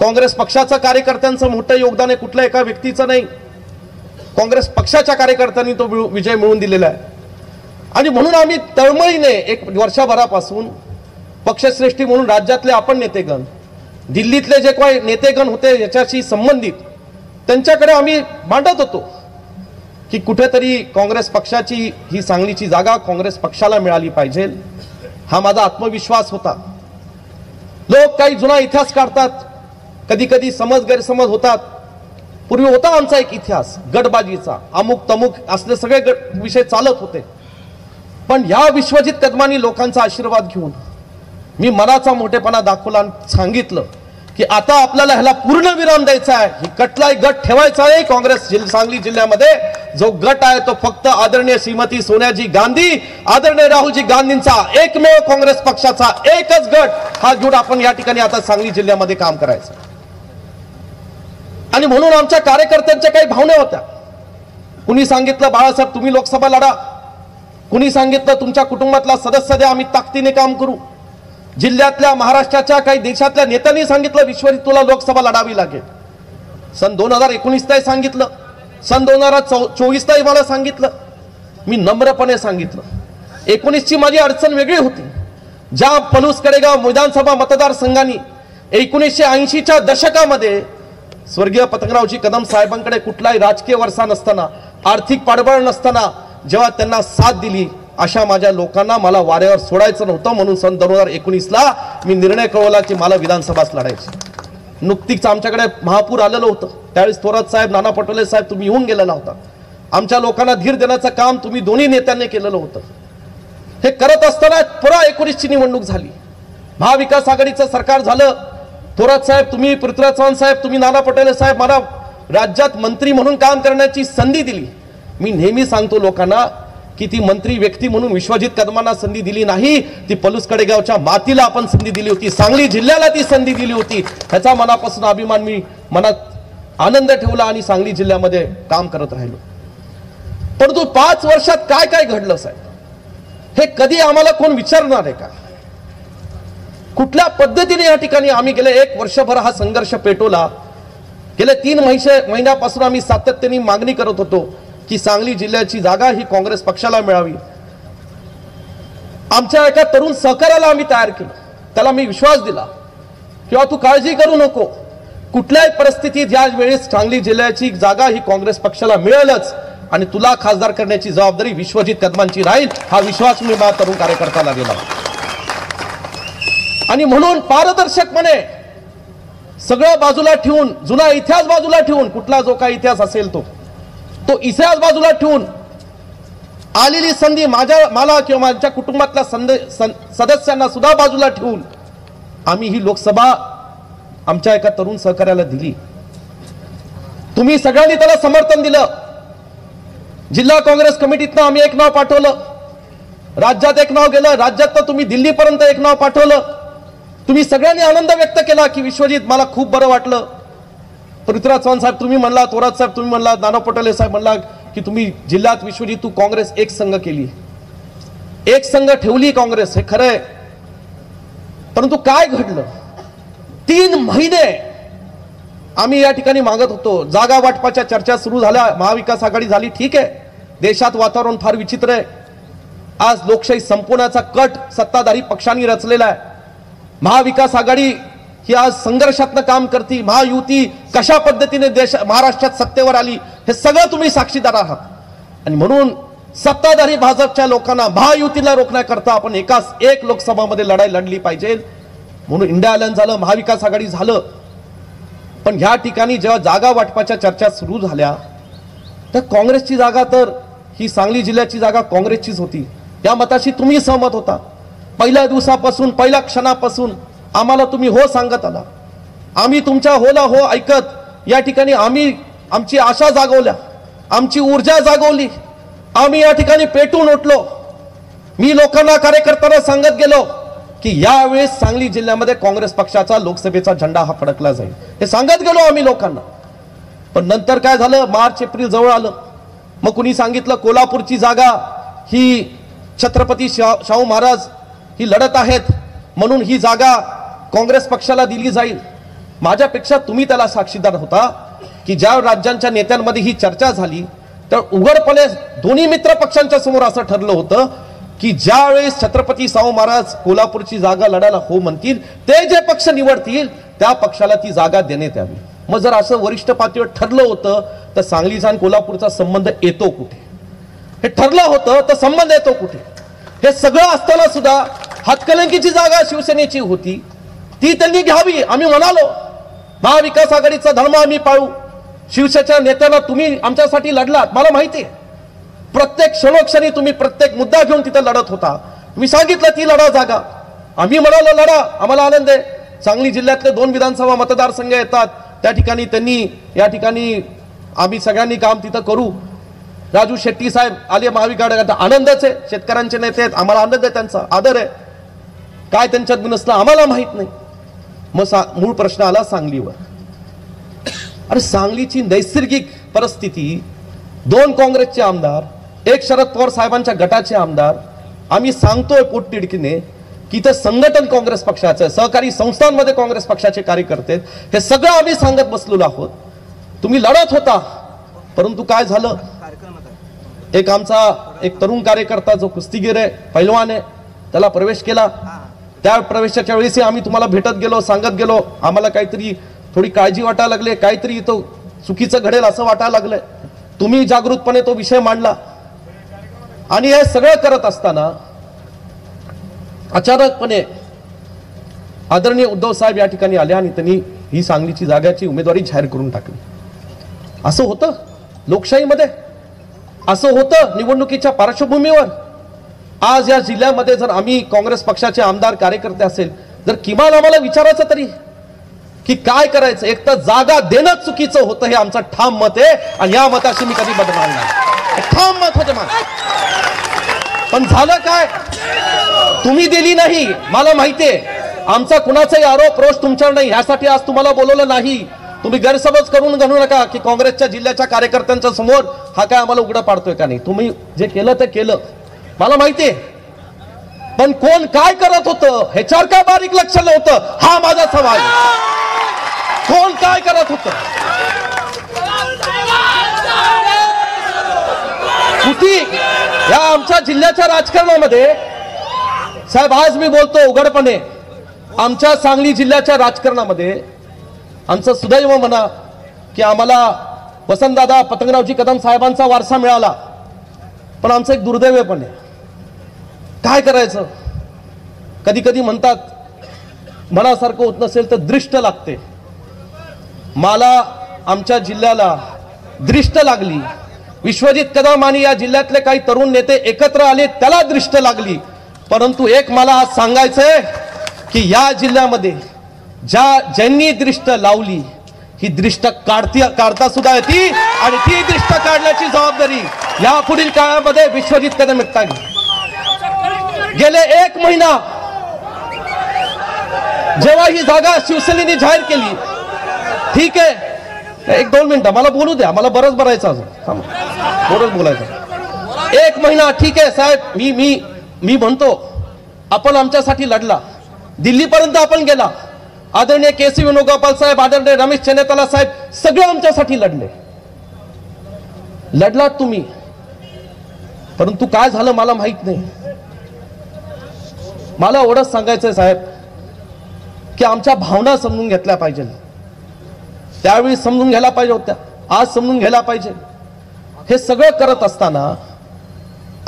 काँग्रेस पक्षाच्या कार्यकर्त्यांचं मोठं योगदान आहे, कुठल्या एका व्यक्तीचं नाही. काँग्रेस पक्षाच्या कार्यकर्त्यांनी तो विजय मिळवून दिलेला आहे. आणि म्हणून आम्ही तळमळीने 1 वर्षभरापासून पक्षश्रेष्ठी म्हणून राज्यातले आपण नेतेगण, दिल्लीतले जे काही नेतेगण होते याच्याशी संबंधित, त्यांच्याकडे आम्ही मांडत होतो की कुठेतरी काँग्रेस पक्षाची ही सांगलीची जागा काँग्रेस पक्षाला मिळाली पाहिजे. हा माझा आत्मविश्वास होता. लोक काही जुना इतिहास काढतात, कधी कधी समज गैरसमज होतात. पूर्वी होता आमचा एक इतिहास गटबाजीचा, अमुक तमुक असले सगळे विषय चालत होते. पण या विश्वजित कदमांनी लोकांचा आशीर्वाद घेऊन मी मनाचा मोठेपणा दाखवला आणि सांगितलं की आता आपल्याला ह्याला पूर्ण विराम द्यायचा आहे. ही कटलाई गट ठेवायचा आहे काँग्रेस सांगली जिल्ह्यामध्ये. जो गट आहे तो फक्त आदरणीय श्रीमती सोनियाजी गांधी, आदरणीय राहुलजी गांधींचा एकमेव काँग्रेस पक्षाचा एकच गट हा घेऊन आपण या ठिकाणी आता सांगली जिल्ह्यामध्ये काम करायचं. आणि म्हणून आमच्या कार्यकर्त्यांच्या काही भावना होत्या. कुणी सांगितलं बाळासाहेब तुम्ही लोकसभा लढा, कुणी सांगितलं तुमच्या कुटुंबातला सदस्य द्या, आम्ही ताकदीने काम करू. जिल्ह्यातल्या, महाराष्ट्राच्या, काही देशातल्या नेत्यांनी सांगितलं विश्वजित तुला लोकसभा लढावी लागेल. सन 2019 सांगितलं, सन 2024 मला सांगितलं. मी नम्रपणे सांगितलं 19ची माझी अडचण वेगळी होती. ज्या पलूस कडेगाव विधानसभा मतदारसंघांनी 1980च्या दशकामध्ये स्वर्गीय पतंगरावजी कदम साहेबांकडे कुठलाही राजकीय वारसा नसताना, आर्थिक पाठबळ नसताना जेव्हा त्यांना साथ दिली, अशा माझ्या लोकांना मला वाऱ्यावर सोडायचं नव्हतं. म्हणून सन 2019ला मी निर्णय कळवला की मला विधानसभाच लढायची. नुकतीच आमच्याकडे महापूर आलेलं होतं. त्यावेळेस थोरात साहेब, नाना पटोले साहेब तुम्ही येऊन गेलेला होता. आमच्या लोकांना धीर देण्याचं काम तुम्ही दोन्ही नेत्यांनी केलेलं होतं. हे करत असताना पुन्हा 19ची निवडणूक झाली, महाविकास आघाडीचं सरकार झालं. थोरात साहेब तुम्ही, पृथ्वीराज चव्हाण साहेब तुम्ही, नाना पटोले साहेब मला राज्यात मंत्री म्हणून काम करण्याची संधी दिली. मी नेहमी सांगतो लोकांना की ती मंत्री व्यक्ती म्हणून विश्वजित कदमांना संधी दिली नाही, ती पलूस कडेगावच्या मातीला आपण संधी दिली होती, सांगली जिल्ह्याला ती संधी दिली होती. ह्याचा मनापासून अभिमान, मी मनात आनंद ठेवला आणि सांगली जिल्ह्यामध्ये काम करत राहिलो. परंतु 5 वर्षात काय काय घडलं साहेब, हे कधी आम्हाला कोण विचारणार आहे का? कुठल्या पद्धतीने या ठिकाणी आम्ही गेले 1 वर्षभर हा संघर्ष पेटवला. गेले 3 महिन्यापासून आम्ही सातत्याने मागणी करत होतो की सांगली जिल्ह्याची जागा ही काँग्रेस पक्षाला मिळावी. आमच्या एका तरुण सहकार्याला आम्ही तयार केलं, त्याला मी विश्वास दिला किंवा तू काळजी करू नको, कुठल्याही परिस्थितीत या वेळेस सांगली जिल्ह्याची जागा ही काँग्रेस पक्षाला मिळेलच आणि तुला खासदार करण्याची जबाबदारी विश्वजित कदमांची राहील, हा विश्वास मी माझ्या तरुण कार्यकर्त्याला दिला. आणि म्हणून पारदर्शकपणे सगळं बाजूला ठेवून, जुना इतिहास बाजूला ठेवून, कुठला जो काही इतिहास असेल तो इतिहास बाजूला ठेवून, आलेली संधी मला किंवा माझ्या कुटुंबातल्या सदस्यांना सुद्धा बाजूला ठेवून आम्ही ही लोकसभा आमच्या एका तरुण सहकार्याला दिली. तुम्ही सगळ्यांनी त्याला समर्थन दिलं. जिल्हा काँग्रेस कमिटीतनं आम्ही एक नाव पाठवलं, राज्यात एक नाव गेलं, राज्यात तुम्ही दिल्लीपर्यंत एक नाव पाठवलं. तुम्ही सगळ्यांनी आनंद व्यक्त केला की विश्वजित मला खूप बरं वाटलं. पृथ्वीराज चव्हाण साहेब तुम्ही म्हणला, थोरात साहेब तुम्ही म्हणला, नाना पटोले साहेब म्हणला की तुम्ही जिल्ह्यात विश्वजित तू काँग्रेस एक संघ केली, एक संघ ठेवली काँग्रेस, हे खरंय. परंतु काय घडलं, 3 महिने आम्ही या ठिकाणी मागत होतो. जागा वाटपाच्या चर्चा सुरू झाल्या, महाविकास आघाडी झाली, ठीक आहे. देशात वातावरण फार विचित्र आहे. आज लोकशाही संपवण्याचा कट सत्ताधारी पक्षांनी रचलेला आहे. महाविकास आघाडी ही आज संघर्षातनं काम करते. महायुती कशा पद्धतीने महाराष्ट्रात सत्तेवर आली हे सगळं तुम्ही साक्षीदार आहात. आणि म्हणून सत्ताधारी भाजपच्या लोकांना महायुतीला रोखण्याकरता आपण एक लोकसभामध्ये लढाई लढली पाहिजे. म्हणून इंडिया अलायन्स झालं, महाविकास आघाडी झालं. पण ह्या ठिकाणी जेव्हा जागा वाटपाच्या चर्चा सुरू झाल्या तर काँग्रेसची जागा, तर ही सांगली जिल्ह्याची जागा काँग्रेसचीच होती. या मताशी तुम्ही सहमत होता. पहिल्या दिवसापासून, पहिल्या क्षणापासून आम्हाला तुम्ही हो सांगत आला. आम्ही तुमच्या होला हो ऐकत या ठिकाणी आम्ही आमची आशा जागवल्या, आमची ऊर्जा जागवली. आम्ही या ठिकाणी पेटून उठलो. मी लोकांना, कार्यकर्त्यांना सांगत गेलो की यावेळेस सांगली जिल्ह्यामध्ये काँग्रेस पक्षाचा लोकसभेचा झेंडा हा फडकला जाईल, हे सांगत गेलो आम्ही लोकांना. पण नंतर काय झालं, मार्च एप्रिल जवळ आलं. मग कुणी सांगितलं कोल्हापूरची जागा ही छत्रपती शाहू महाराज ही लढत आहेत म्हणून ही जागा काँग्रेस पक्षाला दिली जाईल. माझ्यापेक्षा तुम्ही त्याला साक्षीदार होता की ज्या राज्यांच्या नेत्यांमध्ये ही चर्चा झाली तर उघडपणे दोन्ही मित्र पक्षांच्या समोर असं ठरलं होतं की ज्या वेळेस छत्रपती शाहू महाराज कोल्हापूरची जागा लढायला हो म्हणतील, ते जे पक्ष निवडतील त्या पक्षाला ती जागा देण्यात यावी. मग जर असं वरिष्ठ पातळीवर ठरलं होतं तर सांगलीचा आणि कोल्हापूरचा संबंध येतो कुठे? हे ठरलं होतं तर संबंध येतो कुठे? हे सगळं असताना सुद्धा हातकलंकीची जागा शिवसेनेची होती, ती त्यांनी घ्यावी. आम्ही म्हणालो महाविकास आघाडीचा धर्म आम्ही पाळू. शिवसेनेच्या नेत्यांना तुम्ही आमच्यासाठी लढलात, मला माहिती आहे. प्रत्येक क्षणोक्षणी तुम्ही प्रत्येक मुद्दा घेऊन तिथे लढत होता. तुम्ही सांगितलं ती लढा जागा, आम्ही म्हणालो लढा, आम्हाला आनंद आहे. सांगली जिल्ह्यातले 2 विधानसभा मतदारसंघ येतात, त्या ठिकाणी त्यांनी या ठिकाणी आम्ही सगळ्यांनी काम तिथं करू. राजू शेट्टी साहेब आले महाविकास आघाडीचा, आनंदच आहे. शेतकऱ्यांचे नेते आहेत, आम्हाला आनंद आहे, त्यांचा आदर आहे. काय त्यांच्यात नसलं आम्हाला माहित नाही. मग मूळ प्रश्न आला सांगलीवर. अरे सांगलीची नैसर्गिक परिस्थिती, 2 काँग्रेसचे आमदार, 1 शरद पवार साहेबांच्या गटाचे आमदार, आम्ही सांगतोय पोटतिडकीने की इथं संघटन काँग्रेस पक्षाचं, सहकारी संस्थांमध्ये काँग्रेस पक्षाचे कार्यकर्ते, हे सगळं आम्ही सांगत बसलेलो आहोत. तुम्ही लढत होता, परंतु काय झालं, एक तरुण कार्यकर्ता जो कुस्तीगीर आहे, पैलवान आहे, त्याला प्रवेश केला. त्या प्रवेशाच्या वेळेस आम्ही तुम्हाला भेटत गेलो, सांगत गेलो. आम्हाला काहीतरी थोडी काळजी वाटायला लागली, काहीतरी तो चुकीचं घडेल असं वाटायला लागलंय. तुम्ही जागृतपणे तो विषय मांडला. आणि हे सगळं करत असताना अचानकपणे आदरणीय उद्धव साहेब या ठिकाणी आले आणि त्यांनी ही सांगलीची जागाची उमेदवारी जाहीर करून टाकली. असं होतं लोकशाहीमध्ये, असं होतं निवडणुकीच्या पार्श्वभूमीवर. आज या जिल्ह्यामध्ये जर आम्ही काँग्रेस पक्षाचे आमदार कार्यकर्ते असेल, जर किमान आम्हाला विचारायचं तरी की काय करायचं. एक तर जागा देणं चुकीचं होतं, हे आमचं ठाम मत आहे आणि या मताशी मी कधी बदलणार नाही. ठाम मत होते माझं. पण झालं काय, तुम्ही दिली नाही. मला माहितीये आमचा कुणाचाही आरोप रोष तुमच्यावर नाही, यासाठी आज तुम्हाला बोलवलं नाही. तुम्ही गैरसमज करून घालू नका की काँग्रेसच्या जिल्ह्याच्या कार्यकर्त्यांच्या समोर हा काय आम्हाला उघडं पाडतोय का नाही. तुम्ही जे केलं ते केलं, मला माहितीये. पण कोण काय करत होतं ह्याच्यावर काय बारीक लक्ष नव्हतं, हा माझा सवाल. कोण काय करत होतं, कुठे या आमच्या जिल्ह्याच्या राजकारणामध्ये. साहेब आज मी बोलतो उघडपणे, आमच्या सांगली जिल्ह्याच्या राजकारणामध्ये आमचं सुदैव म्हणा की आम्हाला वसंतदादा पतंगरावजी कदम साहेबांचा वारसा मिळाला, पण आमचं एक दुर्दैव पण आहे. काय करायचं, कधी कधी म्हणतात मनासारखं होत नसेल तर दृष्ट लागते. मला आमच्या जिल्ह्याला दृष्ट लागली. विश्वजित कदम आणि या जिल्ह्यातले काही तरुण नेते एकत्र आले, त्याला दृष्ट लागली. परंतु एक मला आज सांगायचंय की या जिल्ह्यामध्ये ज्यांनी दृष्ट लावली ही दृष्ट काढता सुद्धा येते आणि ती दृष्ट काढण्याची जबाबदारी या पुढील काळामध्ये विश्वजित कदम एकटा घेईल. गेले 1 महिना जेव्हा ही जागा शिवसेनेने जाहीर केली, ठीक आहे 1-2 मिनिटं मला बोलू द्या, मला बरंच भरायचं अजून, बरंच बोलायचं. 1 महिना ठीक आहे साहेब, मी म्हणतो आपण आमच्यासाठी लढला, दिल्लीपर्यंत आपण गेला. आदरणीय केसी वेणुगोपाल साहेब, आदरणीय रमेश चन्नेताला साहेब सगळे आमच्यासाठी लढले. लढलात तुम्ही, परंतु काय झालं मला माहित नाही. मला एवढंच सांगायचंय साहेब की आमच्या भावना समजून घेतल्या पाहिजे. त्यावेळी समजून घ्यायला पाहिजे होत्या, आज समजून घ्यायला पाहिजे. हे सगळं करत असताना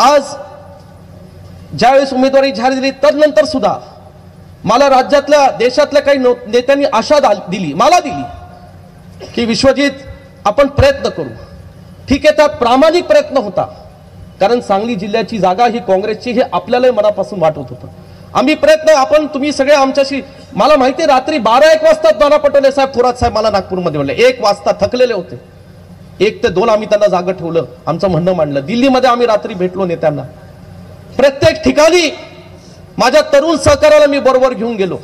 आज ज्यावेळेस उमेदवारी जाहीर दिली त्यानंतर सुद्धा मला राज्यातल्या देशातल्या काही नेत्यांनी आशा दिली, मला दिली की विश्वजित आपण प्रयत्न करू. ठीक आहे, त्यात प्रामाणिक प्रयत्न होता, कारण सांगली जिल्ह्याची जागा ही काँग्रेसची हे आपल्यालाही मनापासून वाटत होतं. आम्ही प्रयत्न आपण तुम्ही सगळे आमच्याशी, मला माहिती रात्री 12-1 वाजता नाना पटोले साहेब, थोरात साहेब मला नागपूरमध्ये बोलले. 1 वाजता थकलेले होते, 1 ते 2 आम्ही त्यांना जागा ठेवलं, आमचं म्हणणं मांडलं. दिल्लीमध्ये आम्ही रात्री भेटलो नेत्यांना. प्रत्येक ठिकाणी माझ्या तरुण सहकार्याला मी बरोबर घेऊन गेलो,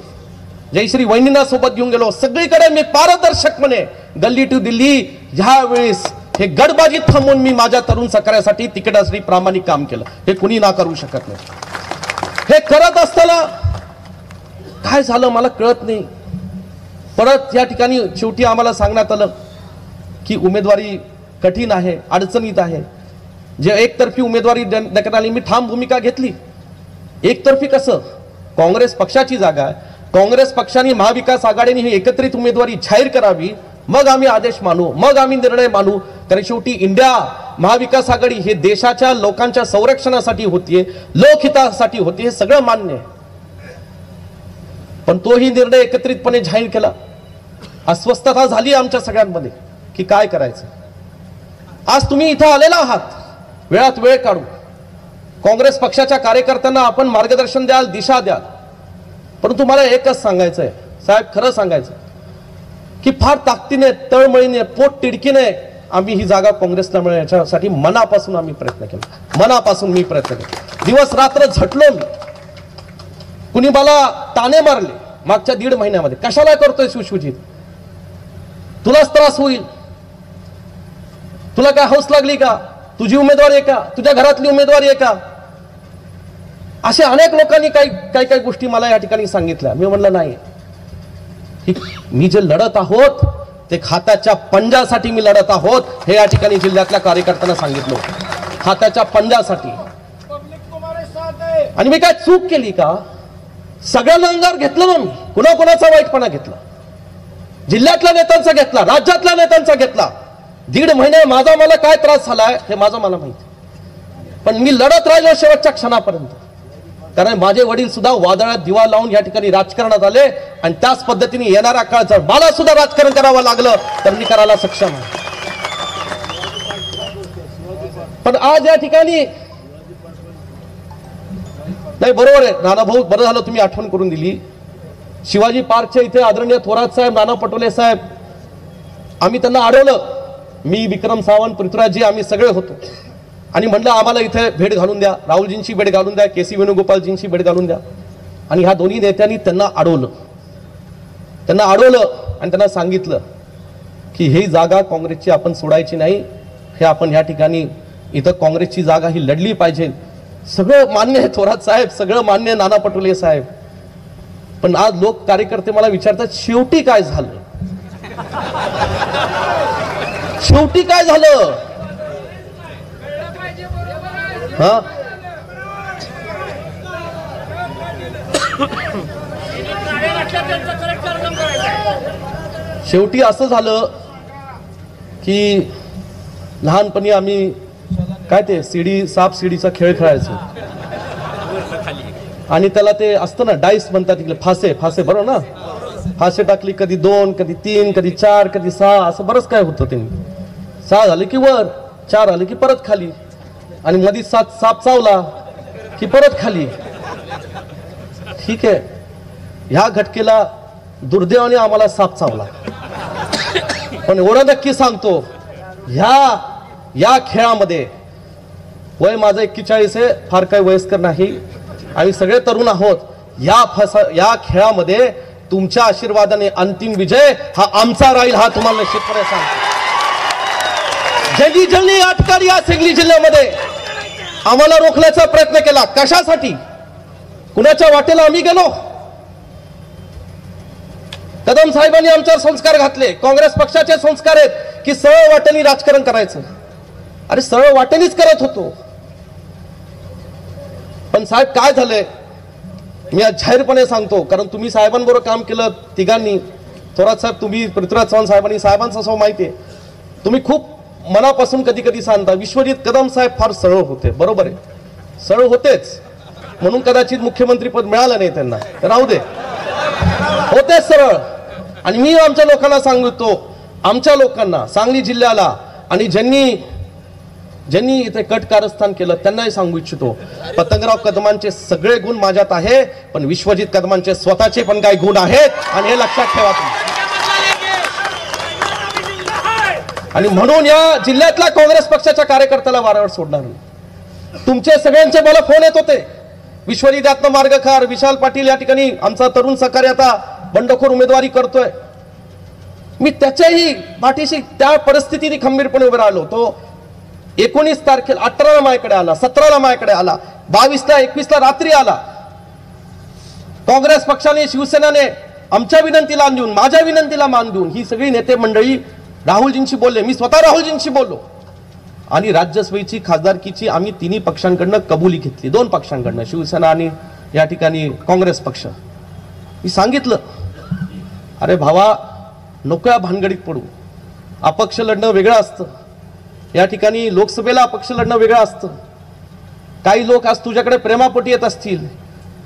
जयश्री वहिनींना सोबत घेऊन गेलो. सगळीकडे मी पारदर्शकपणे गल्ली टू दिल्ली ह्या वेळेस हे गडबाजी थांबवून मी माझ्या तरुण सहकार्यासाठी तिकिटासाठी प्रामाणिक काम केलं. हे कुणी ना करू शकत नाही. हे करत असताना काय झालं मला कळत नाही. परत या ठिकाणी शेवटी आम्हाला सांगण्यात आलं की उमेदवारी कठीण आहे, अडचणीत आहे. जे एकतर्फी उमेदवारी देण्यात आली, मी ठाम भूमिका घेतली. एकतर्फी कसं, काँग्रेस पक्षाची जागा आहे, काँग्रेस पक्षाने महाविकास आघाडीने ही एकत्रित उमेदवारी जाहीर करावी, मग आम्ही आदेश मानू, मग आम्ही निर्णय मानू. कारण शेवटी इंडिया महाविकास आघाडी हे देशाच्या लोकांच्या संरक्षणासाठी होतीये, लोकहितासाठी होती, हे सगळं मान्य आहे. पण तोही निर्णय एकत्रितपणे जाहीर केला. अस्वस्थता झाली आमच्या सगळ्यांमध्ये की काय करायचं. आज तुम्ही इथं आलेला आहात, वेळात वेळ काढू काँग्रेस पक्षाच्या कार्यकर्त्यांना आपण मार्गदर्शन द्याल, दिशा द्याल. परंतु मला एकच सांगायचंय साहेब, खरं सांगायचं की फार ताकदीने, तळमळीने, पोट तिडकीने आम्ही ही जागा काँग्रेसला मिळेल याच्यासाठी मनापासून आम्ही प्रयत्न केला. मनापासून मी प्रयत्न केला, दिवस रात्र झटलो मी. कुणी मला ताने मारले मागच्या 1.5 महिन्यामध्ये, कशाला करतोय सुशुजित, तुलाच त्रास होईल, तुला काय हौस लागली का, तुझी उमेदवारी आहे का, तुझ्या घरातली उमेदवारी आहे का. असे अनेक लोकांनी काही गोष्टी मला या ठिकाणी सांगितल्या. मी म्हणलं नाही, मी जे लढत आहोत ते खात्याच्या पंजासाठी मी लढत आहोत, हे या ठिकाणी जिल्ह्यातल्या कार्यकर्त्यांना सांगितलं. खात्याच्या पंजासाठी. आणि मी काय चूक केली का, सगळ्यांना अंगावर घेतलं ना मी, कुणाकुणाचा वाईटपणा घेतला, जिल्ह्यातल्या नेत्यांचा घेतला, राज्यातल्या नेत्यांचा घेतला. 1.5 महिने माझा मला काय त्रास झालाय हे माझं मला माहिती, पण मी लढत राहिलो शेवटच्या क्षणापर्यंत. कारण माझे वडील सुद्धा वादळात दिवा लावून या ठिकाणी राजकारणात आले आणि त्याच पद्धतीने येणाऱ्या काळात जर मला सुद्धा राजकारण करावं लागलं तर मी करायला सक्षम आहे. पण आज या ठिकाणी नाही, बरोबर आहे नाना भाऊ, बरं झालं तुम्ही आठवण करून दिली. शिवाजी पार्कच्या इथे आदरणीय थोरात साहेब, नाना पटोले साहेब, आम्ही त्यांना अडवलं. मी, विक्रम सावंत, पृथ्वीराजजी आम्ही सगळे होतो आणि म्हटलं आम्हाला इथे भेट घालून द्या, राहुलजींची भेट घालून द्या, केसी वेणुगोपालजींची भेट घालून द्या. आणि ह्या दोन्ही नेत्यांनी त्यांना अडवलं आणि त्यांना सांगितलं की ही जागा काँग्रेसची आपण सोडायची नाही, हे आपण या ठिकाणी इथं काँग्रेसची जागा ही लढली पाहिजे. सगळं मान्य आहे थोरात साहेब, सगळं मान्य आहे नाना पटोले साहेब. पण आज लोक कार्यकर्ते मला विचारतात शेवटी काय झालं, शेवटी काय झालं. हा शेवटी असं झालं की लहानपणी आम्ही काय ते साप सीडीचा खेळ खेळायचो आणि त्याला ते असतं ना डाईस म्हणतात तिकडे फासे बरोबर ना, फासे टाकली कधी 2 कधी 3 कधी 4 कधी 6 असं बरंच काय होतं. ते 6 झाले की वर, 4 आले की परत खाली आणि मध्ये 7 साप चावला की परत खाली. ठीक आहे, ह्या घटकेला दुर्दैवाने आम्हाला साप चावला, पण एवढं नक्की सांगतो या खेळामध्ये वय माझं 41 आहे, फार काही वयस्कर नाही, आम्ही सगळे तरुण आहोत. या खेळामध्ये तुमच्या आशीर्वादाने अंतिम विजय हा आमचा राहील, हा तुम्हाला निश्चितपणे सांगतो. ज्यांनी या ठिकाणी या सांगली जिल्ह्यामध्ये आम्हाला रोखण्याचा प्रयत्न केला, कशासाठी, कुणाच्या वाटेला आम्ही गेलो? कदम साहेबांनी आमच्यावर संस्कार घातले, काँग्रेस पक्षाचे संस्कार आहेत की सरळ वाटेने राजकारण करायचं. अरे सरळ वाटेनेच करत होतो, पण साहेब काय झालंय मी आज जाहीरपणे सांगतो, कारण तुम्ही साहेबांबरोबर काम केलं तिघांनी, थोरात साहेब तुम्ही, पृथ्वीराज चव्हाण साहेबांचा स्वभाव माहिती आहे, तुम्ही खूप मनापासून कधी कधी सांगता. विश्वजित कदम साहेब फार सरळ होते, बरोबर आहे, सरळ होतेच म्हणून कदाचित मुख्यमंत्री पद मिळालं नाही त्यांना, राहू दे, होते सरळ. आणि मी आमच्या लोकांना सांगतो, आमच्या लोकांना, सांगली जिल्ह्याला आणि ज्यांनी इथे कट कारस्थान केलं त्यांनाही सांगू इच्छितो, पतंगराव कदमांचे सगळे गुण माझ्यात आहे, पण विश्वजित कदमांचे स्वतःचे पण काही गुण आहेत आणि हे लक्षात ठेवा तुम्ही. आणि म्हणून या जिल्ह्यातल्या काँग्रेस पक्षाच्या कार्यकर्त्याला वाऱ्यावर सोडणार नाही. तुमचे सगळ्यांचे मला फोन येत होते, विश्वजित यात्न मार्गखार, विशाल पाटील या ठिकाणी आमचा तरुण सहकारी आता बंडखोर उमेदवारी करतोय. मी त्याच्याही पाठीशी त्या परिस्थितीने खंबीरपणे उभे राहिलो. तो 19 तारखेला 18ला माझ्याकडे आला, 17ला माझ्याकडे आला, 22ला 21ला रात्री आला. काँग्रेस पक्षाने, शिवसेनेने आमच्या विनंतीला देऊन, माझ्या विनंतीला मान देऊन ही सगळी नेते मंडळी राहुलजींशी बोलले, मी स्वतः राहुलजींशी बोललो आणि राज्यसभेची खासदारकीची आम्ही तिन्ही पक्षांकडनं कबुली घेतली, 2 पक्षांकडनं, शिवसेना आणि या ठिकाणी काँग्रेस पक्ष. मी सांगितलं, अरे भावा नको या भानगडीत पडू, अपक्ष लढणं वेगळं असतं, या ठिकाणी लोकसभेला अपक्ष लढणं वेगळं असतं. काही लोक आज तुझ्याकडे प्रेमापोटी येत असतील,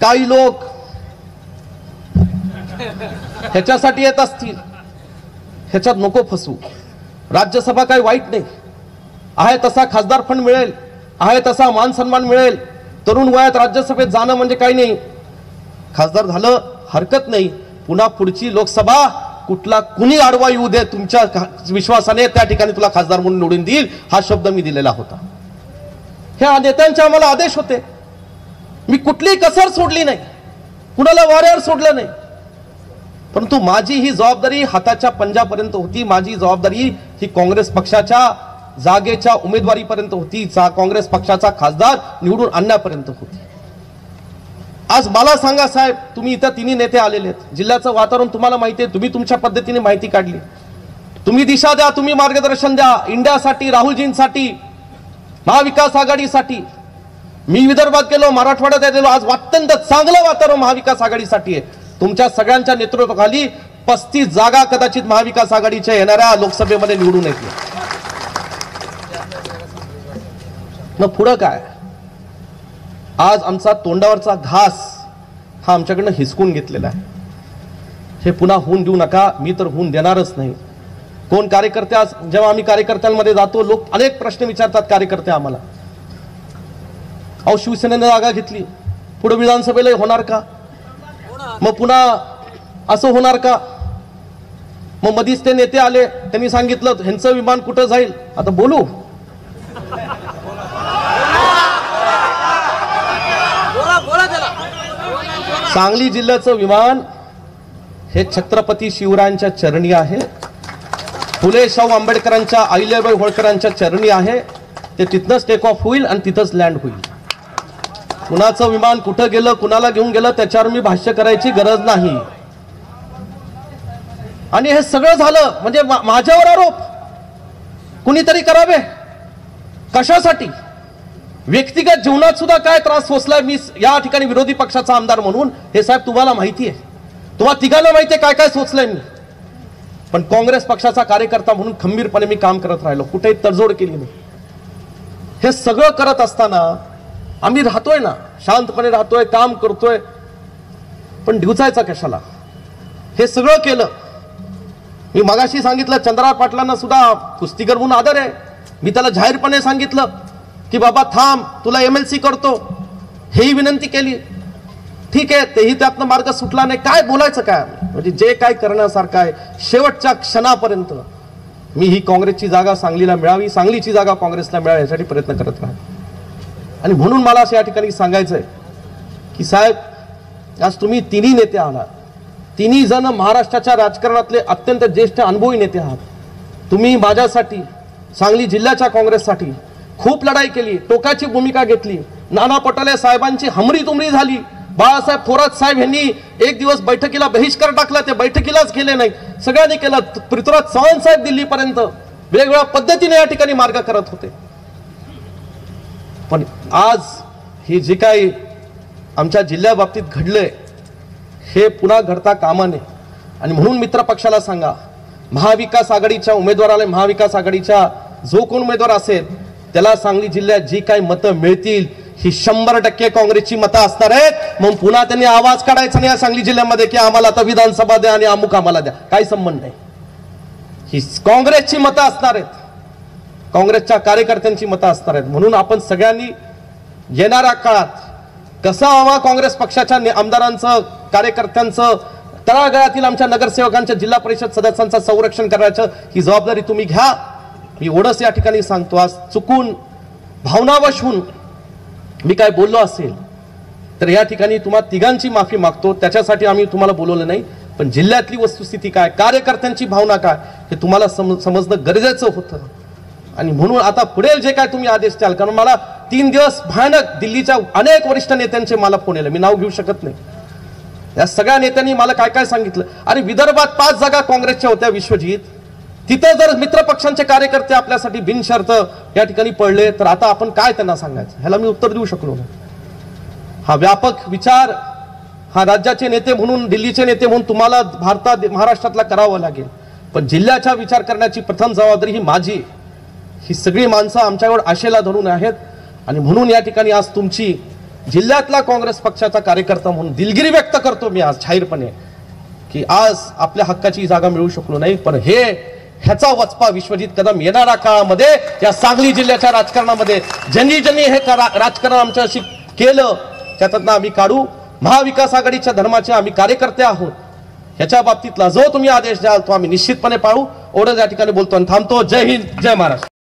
काही लोक ह्याच्यासाठी येत असतील, ह्याच्यात नको फसू. राज्यसभा काही वाईट नाही, आहे तसा खासदार फंड मिळेल, आहे तसा मान सन्मान मिळेल, तरुण वयात राज्यसभेत जाणं म्हणजे काही नाही, खासदार झालं हरकत नाही, पुन्हा पुढची लोकसभा कुठला कुणी आडवा येऊ दे, तुमच्या विश्वासाने त्या ठिकाणी तुला खासदार म्हणून निवडून देईल, हा शब्द मी दिलेला होता. ह्या नेत्यांचे आम्हाला आदेश होते, मी कुठलीही कसर सोडली नाही, कुणाला वाऱ्यावर सोडलं नाही, परंतु माझी ही जबाबदारी हाताच्या पंजापर्यंत होती. माझी जबाबदारी ही काँग्रेस पक्षाच्या जागेच्या उमेदवारीपर्यंत होती, काँग्रेस पक्षाचा खासदार निवडून आणण्यापर्यंत होती. आज मला सांगा साहेब, तुम्ही इथं तिन्ही नेते आलेले आहेत, जिल्ह्याचं वातावरण तुम्हाला माहिती आहे, तुम्ही तुमच्या पद्धतीने माहिती काढली, तुम्ही दिशा द्या, तुम्ही मार्गदर्शन द्या, इंडियासाठी, राहुलजींसाठी, महाविकास आघाडीसाठी. मी विदर्भात गेलो, मराठवाड्यात गेलो, आज अत्यंत चांगलं वातावरण महाविकास आघाडीसाठी आहे. तुमच्या सगळ्यांच्या नेतृत्वाखाली 35 जागा कदाचित महाविकास आघाडीच्या येणाऱ्या लोकसभेमध्ये निवडून येतील. मग पुढं काय? आज आमचा तोंडावरचा घास हा आमच्याकडनं हिसकून घेतलेला आहे. हे पुन्हा होऊन देऊ नका, मी तर होऊन देणारच नाही. कोण कार्यकर्ते, आज जेव्हा आम्ही कार्यकर्त्यांमध्ये जातो, लोक अनेक प्रश्न विचारतात कार्यकर्ते आम्हाला, अहो शिवसेनेने जागा घेतली, पुढे विधानसभेला होणार का, मग पुन्हा असं होणार का? मग मधीच ते नेते आले, त्यांनी सांगितलं ह्यांचं विमान कुठं जाईल, आता बोलू, सांगली जिल्ह्याचं विमान हे छत्रपती शिवरायांच्या चरणी आहे, फुले शाहू आंबेडकरांच्या, अहिल्याबाई होळकरांच्या चरणी आहे. ते तिथनंच टेक ऑफ होईल आणि तिथंच लँड होईल. कुणाचं विमान कुठं गेलं, कुणाला घेऊन गेलं, त्याच्यावर मी भाष्य करायची गरज नाही. आणि हे सगळं झालं म्हणजे माझ्यावर आरोप कुणीतरी करावे, कशासाठी? व्यक्तिगत जीवनात सुद्धा काय त्रास सोसलाय मी या ठिकाणी विरोधी पक्षाचा आमदार म्हणून, हे साहेब तुम्हाला माहिती आहे. तुम्हा तिघांना माहिती आहे काय काय सोचलंय मी, पण काँग्रेस पक्षाचा कार्यकर्ता म्हणून खंबीरपणे मी काम करत राहिलो, कुठेही तडजोड केली नाही. हे सगळं करत असताना आम्ही राहतोय ना, शांतपणे राहतोय, काम करतोय, पण डिवचायचा कशाला? हे सगळं केलं. मी मगाशी सांगितलं चंद्रराव पाटलांना सुद्धा कुस्तीकर म्हणून आदर आहे. मी त्याला जाहीरपणे सांगितलं की बाबा थांब, तुला MLC करतो, हेही विनंती केली. ठीक आहे, तेही त्यातनं मार्ग सुटला नाही. काय बोलायचं काय? म्हणजे जे काय करण्यासारखं आहे शेवटच्या क्षणापर्यंत मी ही काँग्रेसची जागा सांगलीला मिळावी, सांगलीची जागा काँग्रेसला मिळावी यासाठी प्रयत्न करत राहतो. आणि म्हणून मला असं या ठिकाणी सांगायचं आहे की साहेब, आज तुम्ही तिन्ही नेते आहात, तिन्ही जण महाराष्ट्राच्या राजकारणातले अत्यंत ज्येष्ठ अनुभवी नेते आहात. तुम्ही माझ्यासाठी, सांगली जिल्ह्याच्या काँग्रेससाठी खूप लढाई केली, टोकाची भूमिका घेतली. नाना पटोले साहेबांची हमरी तुमरी झाली. बाळासाहेब थोरात साहेब यांनी एक दिवस बैठकीला बहिष्कार टाकला, ते बैठकीलाच गेले नाही. सगळ्यांनी केलं. पृथ्वीराज चव्हाण साहेब दिल्लीपर्यंत वेगवेगळ्या पद्धतीने या ठिकाणी मार्ग करत होते. पण आज हे जे काही आमच्या जिल्ह्या बाबतीत घडलंय हे पुन्हा घडता कामा नये. आणि म्हणून मित्र पक्षाला सांगा, महाविकास आघाडीच्या उमेदवाराला, महाविकास आघाडीच्या जो कोण उमेदवार असेल त्याला सांगली जिल्ह्यात जी काही मतं मिळतील ही 100% काँग्रेसची मतं असणार आहेत. मग पुन्हा त्यांनी आवाज काढायचा नाही या सांगली जिल्ह्यामध्ये की आम्हाला आता विधानसभा द्या आणि अमुक आम्हाला द्या, काही संबंध नाही. ही काँग्रेसची मतं असणार आहेत, काँग्रेसच्या कार्यकर्त्यांची मतं असणार आहेत. म्हणून आपण सगळ्यांनी येणाऱ्या काळात कसं हवा काँग्रेस पक्षाच्या आमदारांचं, कार्यकर्त्यांचं, तळागाळातील आमच्या नगरसेवकांच्या, जिल्हा परिषद सदस्यांचं संरक्षण करायचं ही जबाबदारी तुम्ही घ्या. मी एवढंच या ठिकाणी सांगतो. आज चुकून भावनावश होऊन मी काय बोललो असेल तर या ठिकाणी तुम्हा तिघांची माफी मागतो. त्याच्यासाठी आम्ही तुम्हाला बोलवलं नाही, पण जिल्ह्यातली वस्तुस्थिती काय, कार्यकर्त्यांची भावना काय हे तुम्हाला समजणं गरजेचं होतं. आणि म्हणून आता पुढे जे काय तुम्ही आदेश द्याल, कारण मला 3 दिवस भयानक दिल्लीच्या अनेक वरिष्ठ नेत्यांचे मला फोन आले, मी नाव घेऊ शकत नाही. या सगळ्या नेत्यांनी मला काय काय सांगितलं. अरे विदर्भात 5 जागा काँग्रेसच्या होत्या विश्वजित, तिथे जर मित्र पक्षांचे कार्यकर्ते आपल्यासाठी बिनशर्त या ठिकाणी पडले तर आता आपण काय त्यांना सांगायचं, ह्याला मी उत्तर देऊ शकलो नाही. हा व्यापक विचार हा राज्याचे नेते म्हणून, दिल्लीचे नेते म्हणून तुम्हाला महाराष्ट्रातला करावा लागेल, पण जिल्ह्याचा विचार करण्याची प्रथम जबाबदारी ही माझी. ही सगळी माणसं आमच्यावर आशेला धरून आहेत. आणि म्हणून या ठिकाणी आज तुमची जिल्ह्यातला काँग्रेस पक्षाचा कार्यकर्ता म्हणून दिलगिरी व्यक्त करतो मी आज जाहीरपणे की आज आपल्या हक्काची जागा मिळू शकलो नाही. पण ह्याचा वचपा विश्वजित कदम येणाऱ्या काळामध्ये या सांगली जिल्ह्याच्या राजकारणामध्ये ज्यांनी हे राजकारण आमच्याशी केलं त्यातनं आम्ही काढू. महाविकास आघाडीच्या धर्माचे आम्ही कार्यकर्ते आहोत. ह्याच्या बाबतीतला जो तुम्ही आदेश द्याल तो आम्ही निश्चितपणे पाळू. एवढंच या ठिकाणी बोलतो आणि थांबतो. जय हिंद, जय महाराष्ट्र.